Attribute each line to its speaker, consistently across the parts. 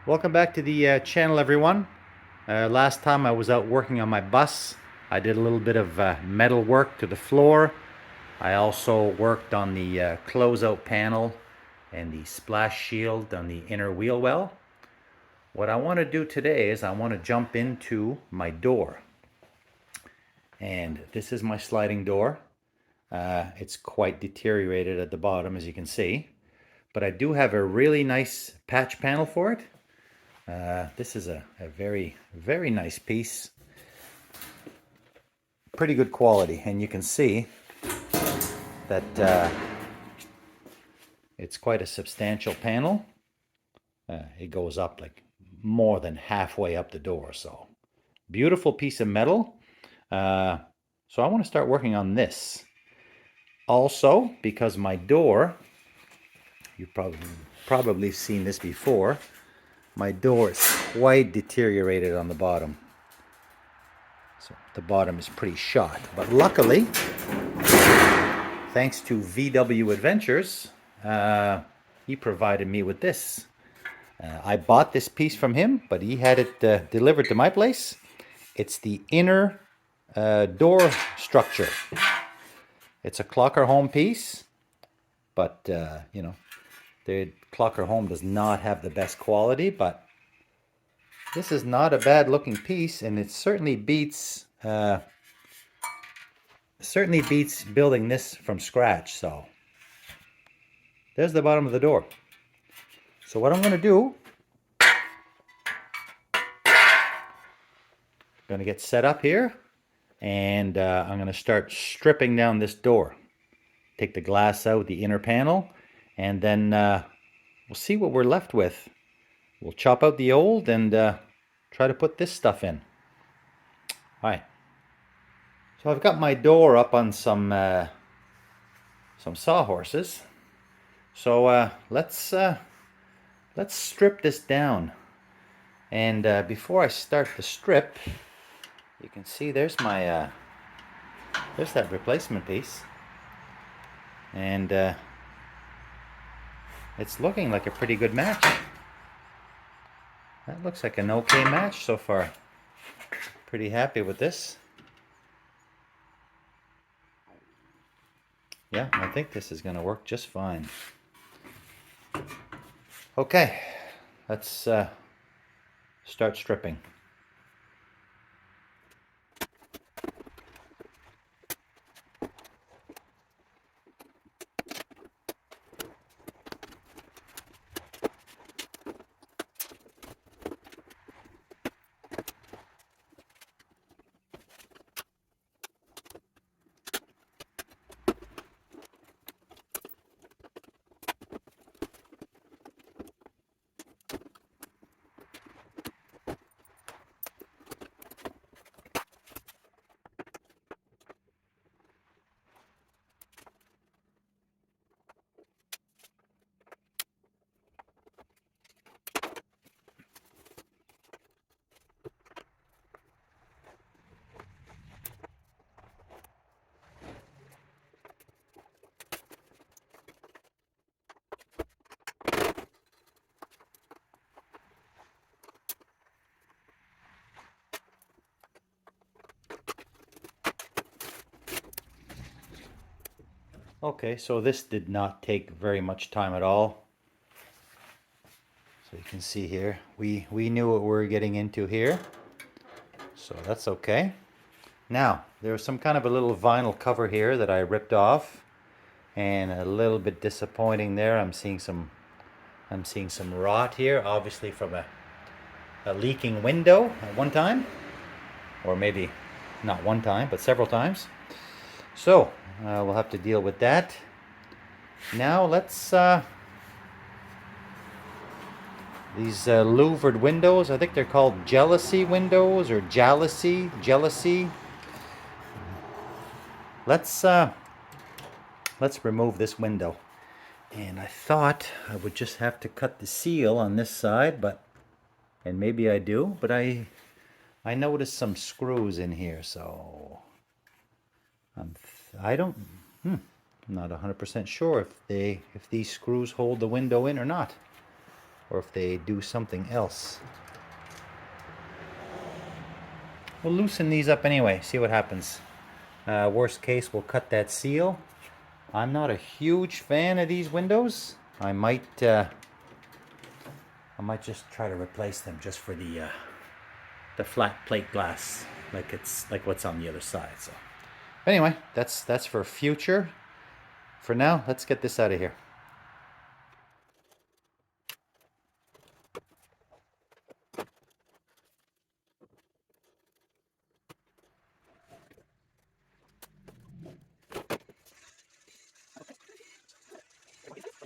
Speaker 1: Welcome back to the channel, everyone. Last time I was out working on my bus. I did a little bit of metal work to the floor. I also worked on the closeout panel and the splash shield on the inner wheel well. What I want to do today is I want to jump into my door. And this is my sliding door. It's quite deteriorated at the bottom, as you can see. But I do have a really nice patch panel for it. This is a very, very nice piece. Pretty good quality, and you can see that it's quite a substantial panel. It goes up like more than halfway up the door, so beautiful piece of metal. So I want to start working on this. Also, because my door, you've probably seen this before, my door is quite deteriorated on the bottom. So the bottom is pretty shot. But luckily, thanks to VW Adventures, he provided me with this. I bought this piece from him, but he had it delivered to my place. It's the inner door structure. It's a Clocker Home piece, but you know, the Clocker Home does not have the best quality, but this is not a bad looking piece, and it certainly beats building this from scratch. So there's the bottom of the door. So what I'm going to do, I'm going to get set up here, and I'm going to start stripping down this door. Take the glass out, the inner panel, and then we'll see what we're left with. We'll chop out the old and try to put this stuff in. All right. So I've got my door up on some sawhorses. So let's strip this down. And before I start the strip, you can see there's my there's that replacement piece, and it's looking like a pretty good match. That looks like an okay match so far. Pretty happy with this. Yeah, I think this is going to work just fine. Okay, let's start stripping. Okay, so this did not take very much time at all. So you can see here, we knew what we were getting into here, so that's okay. Now, there's some kind of a little vinyl cover here that I ripped off, and a little bit disappointing there. I'm seeing some rot here, obviously from a leaking window at one time, or maybe not one time, but several times. So we'll have to deal with that. Now let's these louvered windows, I think they're called jealousy windows or jealousy. Let's remove this window. And I thought I would just have to cut the seal on this side, and maybe I do, but I noticed some screws in here, so I'm not 100% sure if these screws hold the window in or not. or if they do something else. We'll loosen these up anyway, see what happens. Worst case, we'll cut that seal. I'm not a huge fan of these windows. I might just try to replace them just for the flat plate glass, like it's like what's on the other side. So anyway, that's for future. For now, let's get this out of here.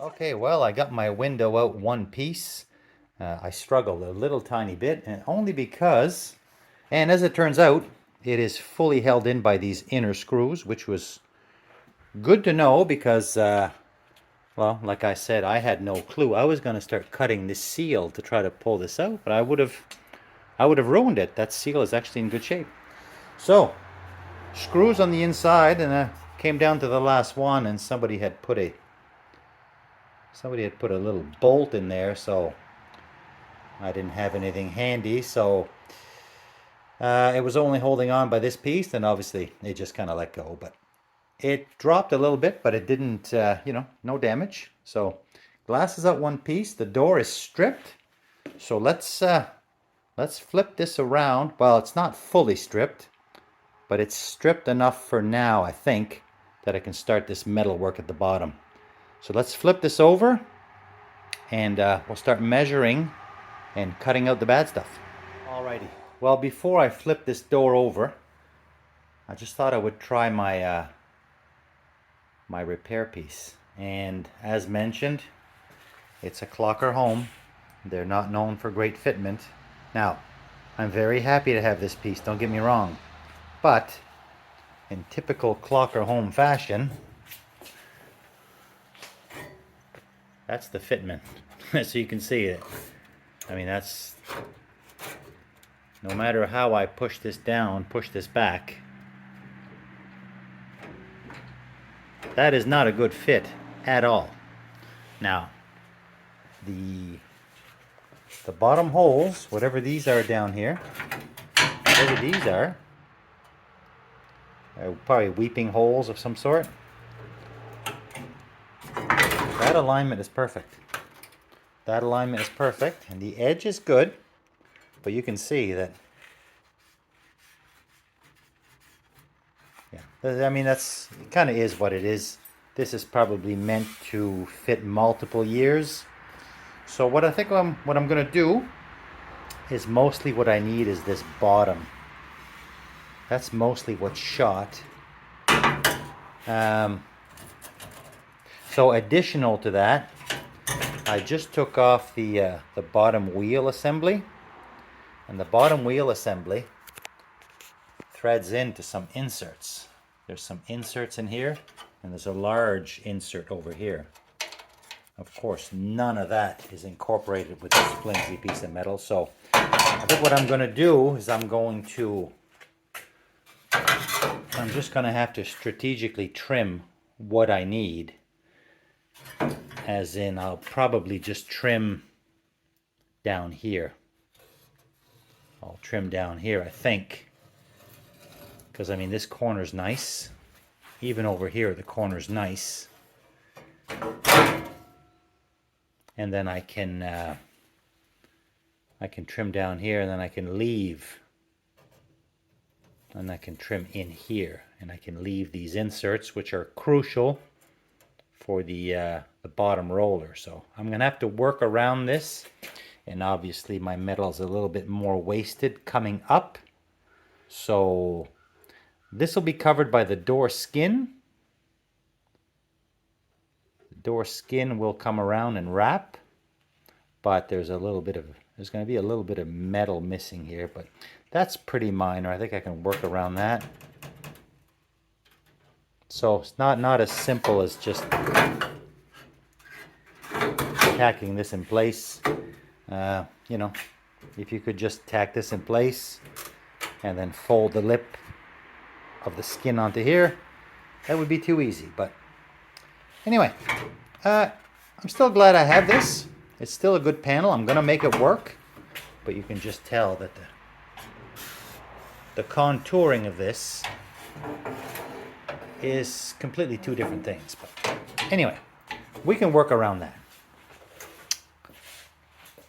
Speaker 1: Okay, well, I got my window out one piece. I struggled a little tiny bit, and only because, and as it turns out, it is fully held in by these inner screws, which was good to know because, well, like I said, I had no clue. I was going to start cutting this seal to try to pull this out, but I would have ruined it. That seal is actually in good shape. So, screws on the inside, and I came down to the last one, and somebody had put a little bolt in there, so I didn't have anything handy, so it was only holding on by this piece, and obviously it just kind of let go, but it dropped a little bit, but it didn't, you know, no damage. So glass is out one piece, the door is stripped, so let's flip this around. Well, it's not fully stripped, but it's stripped enough for now, I think, that I can start this metal work at the bottom. So let's flip this over, and we'll start measuring and cutting out the bad stuff. Alrighty. Well, before I flip this door over, I just thought I would try my my repair piece. And as mentioned, it's a Clocker home. They're not known for great fitment. Now, I'm very happy to have this piece, don't get me wrong. But in typical Clocker home fashion, that's the fitment. So you can see it. I mean, that's, no matter how I push this down, push this back, that is not a good fit at all. Now, the bottom holes, whatever these are down here, whatever these are probably weeping holes of some sort. That alignment is perfect. That alignment is perfect, and the edge is good, but you can see that, yeah, I mean, that's, it kind of is what it is. This is probably meant to fit multiple years. So what I think what I'm going to do is, mostly what I need is this bottom. That's mostly what's shot. So additional to that, I just took off the bottom wheel assembly, and the bottom wheel assembly threads into some inserts. There's some inserts in here, and there's a large insert over here. Of course, none of that is incorporated with this flimsy piece of metal, so I think what I'm going to do is I'm just going to have to strategically trim what I need. As in, I'll probably just trim down here. I'll trim down here, I think. Because, I mean, this corner's nice. Even over here, the corner's nice. And then I can trim down here, and then I can leave. And I can trim in here. And I can leave these inserts, which are crucial for the bottom roller. So I'm gonna have to work around this, and obviously my metal's a little bit more wasted coming up, so this will be covered by the door skin. The door skin will come around and wrap, but there's going to be a little bit of metal missing here, but that's pretty minor. I think I can work around that. So it's not as simple as just tacking this in place. You know, if you could just tack this in place and then fold the lip of the skin onto here, that would be too easy. But anyway, I'm still glad I have this. It's still a good panel. I'm gonna make it work, but you can just tell that the contouring of this is completely two different things. But anyway, we can work around that.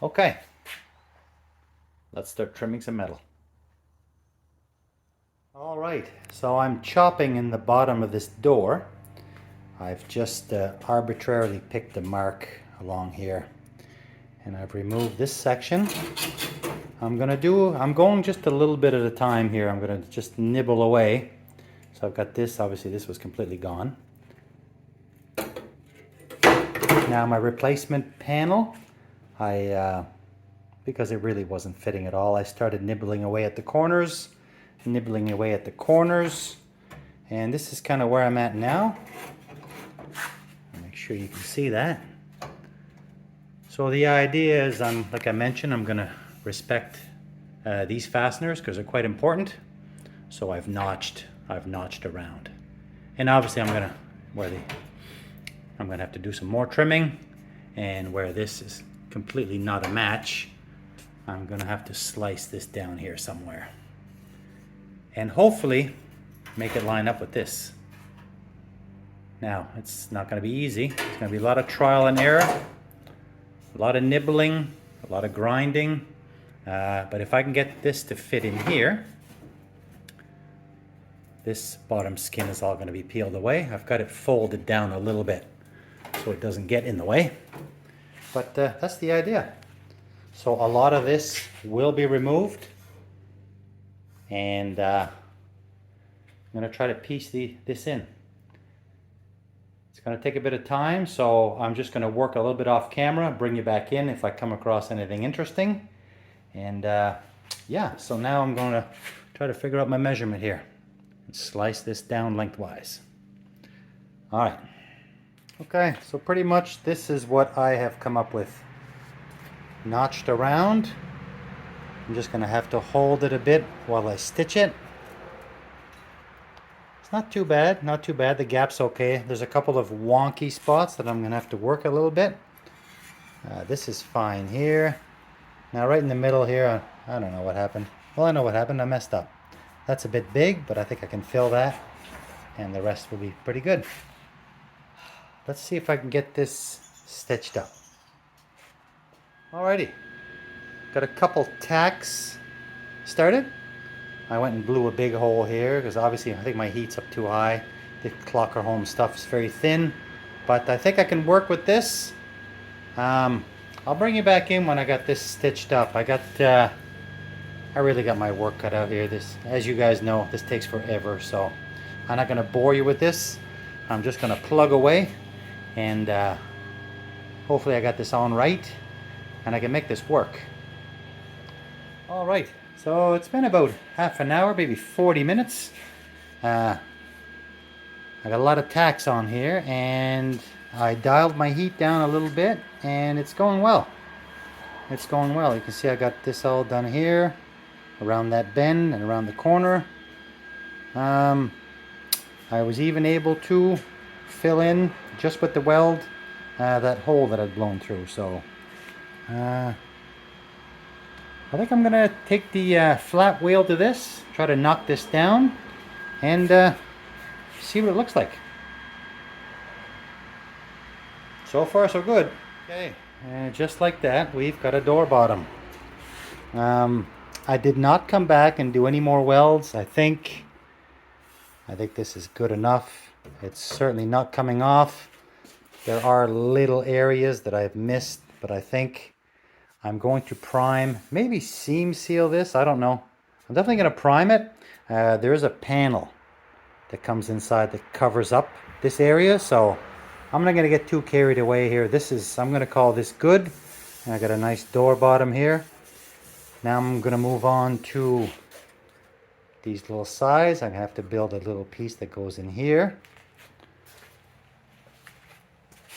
Speaker 1: Okay, let's start trimming some metal. All right, so I'm chopping in the bottom of this door. I've just arbitrarily picked a mark along here, and I've removed this section. I'm going just a little bit at a time here. I'm gonna just nibble away. So I've got this, obviously this was completely gone. Now my replacement panel, because it really wasn't fitting at all, I started nibbling away at the corners, and this is kind of where I'm at now. Make sure you can see that. So the idea is, like I mentioned, I'm gonna respect these fasteners because they're quite important. So I've notched around, and obviously I'm gonna have to do some more trimming, and where this is completely not a match, I'm gonna have to slice this down here somewhere, and hopefully make it line up with this. Now, it's not gonna be easy. It's gonna be a lot of trial and error, a lot of nibbling, a lot of grinding, but if I can get this to fit in here, this bottom skin is all going to be peeled away. I've got it folded down a little bit so it doesn't get in the way, but that's the idea. So a lot of this will be removed, and I'm going to try to piece this in. It's going to take a bit of time, so I'm just going to work a little bit off camera, bring you back in if I come across anything interesting. And yeah, so now I'm going to try to figure out my measurement here and slice this down lengthwise. All right. Okay, so pretty much this is what I have come up with. Notched around. I'm just going to have to hold it a bit while I stitch it. It's not too bad, not too bad. The gap's okay. There's a couple of wonky spots that I'm going to have to work a little bit. This is fine here. Now right in the middle here, I don't know what happened. Well, I know what happened. I messed up. That's a bit big, but I think I can fill that, and the rest will be pretty good. Let's see if I can get this stitched up. Alrighty. Got a couple tacks started. I went and blew a big hole here because obviously I think my heat's up too high. The Clocker Home stuff is very thin, but I think I can work with this. I'll bring you back in when I got this stitched up. I really got my work cut out here. This, as you guys know, this takes forever, so I'm not going to bore you with this. I'm just going to plug away, and hopefully I got this on right and I can make this work. All right, so it's been about half an hour, maybe 40 minutes. I got a lot of tacks on here, and I dialed my heat down a little bit, and it's going well. It's going well. You can see I got this all done here, around that bend and around the corner. I was even able to fill in, just with the weld, that hole that I'd blown through. So I think I'm gonna take the flat wheel to this, try to knock this down, and see what it looks like. So far so good. Okay, and just like that, we've got a door bottom. I did not come back and do any more welds. I think this is good enough. It's certainly not coming off. There are little areas that I've missed, but I think I'm going to prime, maybe seam seal this. I don't know. I'm definitely going to prime it. There is a panel that comes inside that covers up this area, so I'm not going to get too carried away here. I'm going to call this good. And I got a nice door bottom here. Now I'm going to move on to these little sides. I have to build a little piece that goes in here.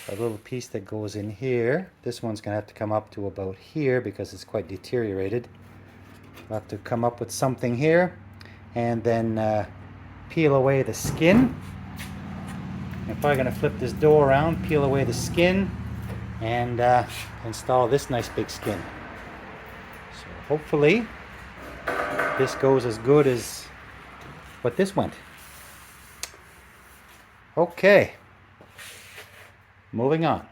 Speaker 1: A little piece that goes in here. This one's going to have to come up to about here because it's quite deteriorated. I'll have to come up with something here, and then peel away the skin. I'm probably going to flip this door around, peel away the skin, and install this nice big skin. So hopefully this goes as good as what this went. Okay, moving on.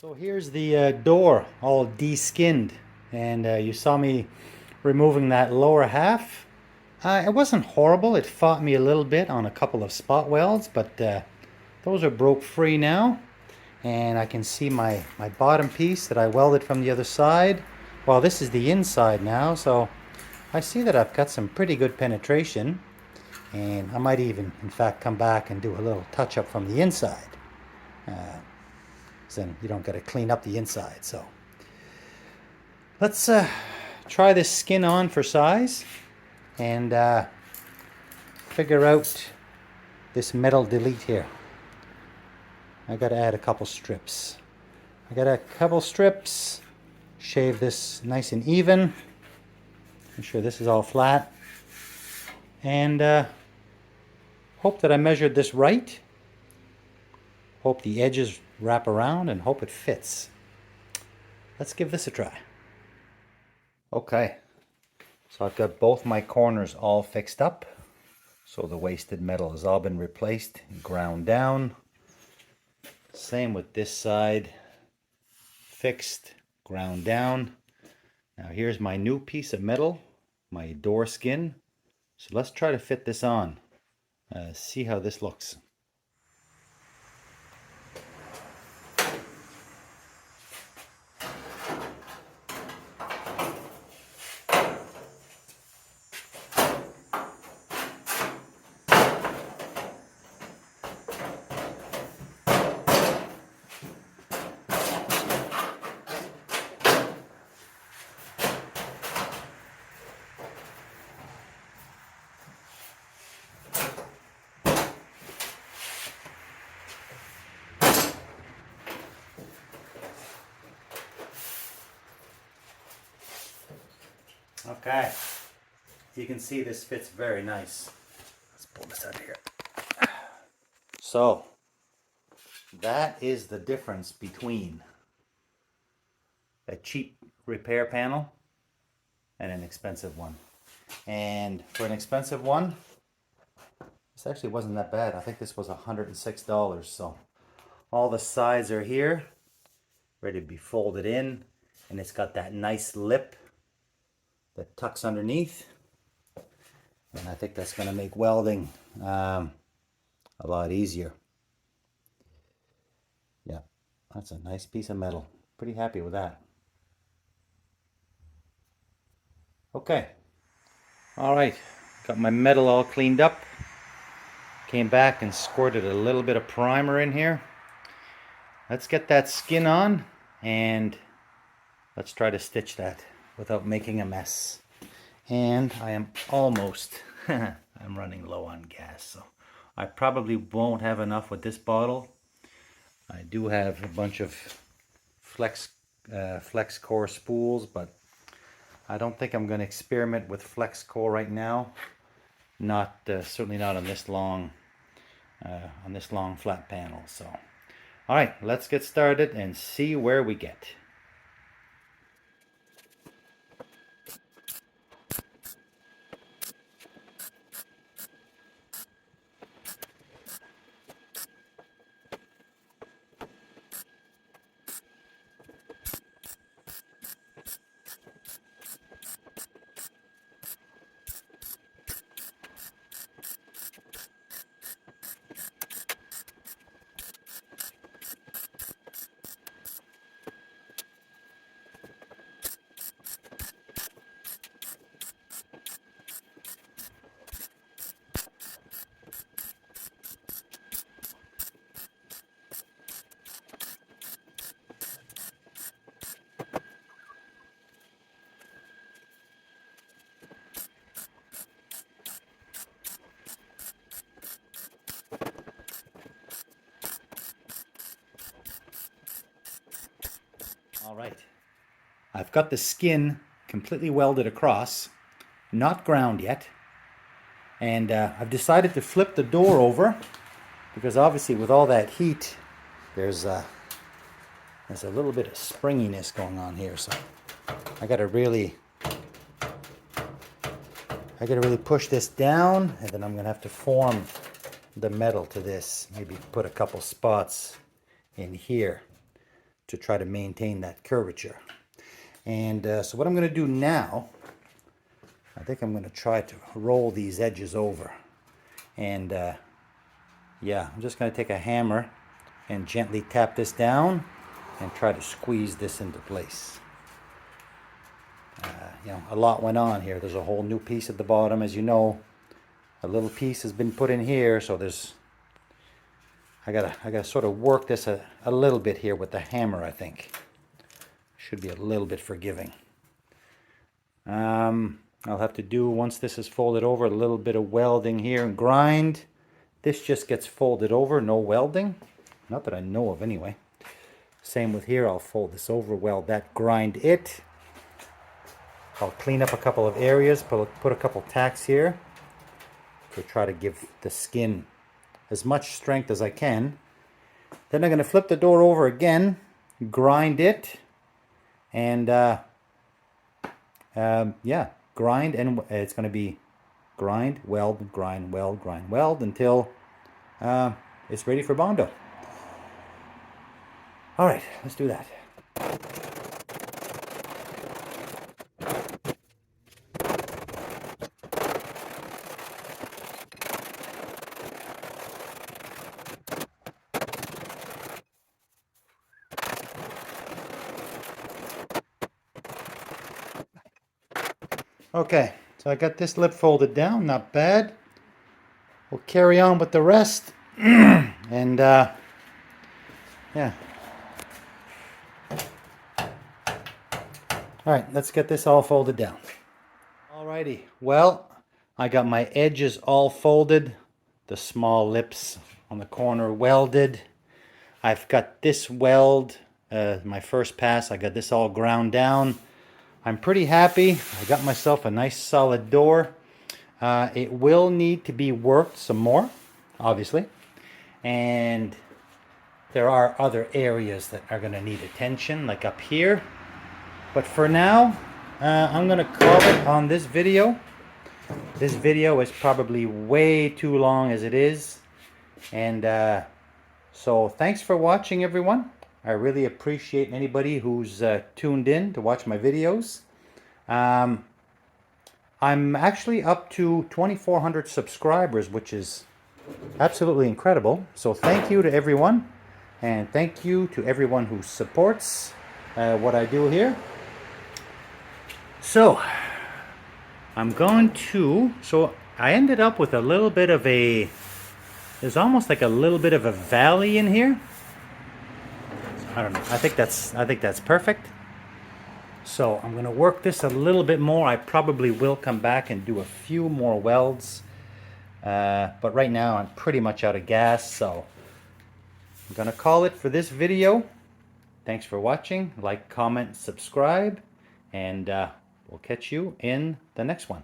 Speaker 1: So here's the door all de-skinned, and you saw me removing that lower half. It wasn't horrible. It fought me a little bit on a couple of spot welds, but those are broke free now. And I can see my bottom piece that I welded from the other side. Well, this is the inside now, so I see that I've got some pretty good penetration, and I might even, in fact, come back and do a little touch-up from the inside. Then you don't got to clean up the inside. So let's try this skin on for size and figure out this metal delete here. I got to add a couple strips. Shave this nice and even. Make sure this is all flat, and hope that I measured this right. Hope the edges wrap around and hope it fits. Let's give this a try. Okay, so I've got both my corners all fixed up. So the wasted metal has all been replaced and ground down. Same with this side. Fixed, ground down. Now here's my new piece of metal, my door skin. So let's try to fit this on. See how this looks. Okay, you can see this fits very nice. Let's pull this out of here. So, that is the difference between a cheap repair panel and an expensive one. And for an expensive one, this actually wasn't that bad. I think this was $106. So, all the sides are here, ready to be folded in, and it's got that nice lip that tucks underneath, and I think that's going to make welding a lot easier. Yeah, that's a nice piece of metal. Pretty happy with that. Okay, all right, got my metal all cleaned up. Came back and squirted a little bit of primer in here. Let's get that skin on and let's try to stitch that without making a mess. And I am almost, I'm running low on gas, so I probably won't have enough with this bottle. I do have a bunch of flex core spools, but I don't think I'm going to experiment with flex core right now. Not certainly not on this long flat panel. So, all right, let's get started and see where we get. All right, I've got the skin completely welded across, not ground yet, and I've decided to flip the door over because obviously with all that heat, there's a little bit of springiness going on here, so I gotta really push this down, and then I'm gonna have to form the metal to this. Maybe put a couple spots in here to try to maintain that curvature. And so what I'm going to do now, I think I'm going to try to roll these edges over. And yeah, I'm just going to take a hammer and gently tap this down and try to squeeze this into place. You know, a lot went on here. There's a whole new piece at the bottom. As you know, a little piece has been put in here, so there's I gotta sort of work this a little bit here with the hammer. I think should be a little bit forgiving. I'll have to do, once this is folded over, a little bit of welding here and grind. This just gets folded over, no welding, not that I know of anyway. Same with here. I'll fold this over, weld that, grind it. I'll clean up a couple of areas, put a couple tacks here to try to give the skin as much strength as I can. Then I'm going to flip the door over again, grind it, and yeah, grind, and it's going to be grind, weld, grind, weld, grind, weld until it's ready for Bondo. All right, let's do that. Okay, so I got this lip folded down, not bad. We'll carry on with the rest. And yeah. All right, let's get this all folded down. Alrighty, well, I got my edges all folded, the small lips on the corner welded. I've got this weld, my first pass, I got this all ground down. I'm pretty happy. I got myself a nice solid door. It will need to be worked some more, obviously. And there are other areas that are going to need attention, like up here. But for now, I'm going to call it on this video. This video is probably way too long as it is. And so thanks for watching, everyone. I really appreciate anybody who's tuned in to watch my videos. I'm actually up to 2,400 subscribers, which is absolutely incredible. So thank you to everyone. And thank you to everyone who supports what I do here. So I'm going to, so I ended up with a little bit of a, there's almost like a little bit of a valley in here. I don't know. I think that's perfect. So I'm going to work this a little bit more. I probably will come back and do a few more welds. But right now I'm pretty much out of gas, so I'm going to call it for this video. Thanks for watching. Like, comment, subscribe, and we'll catch you in the next one.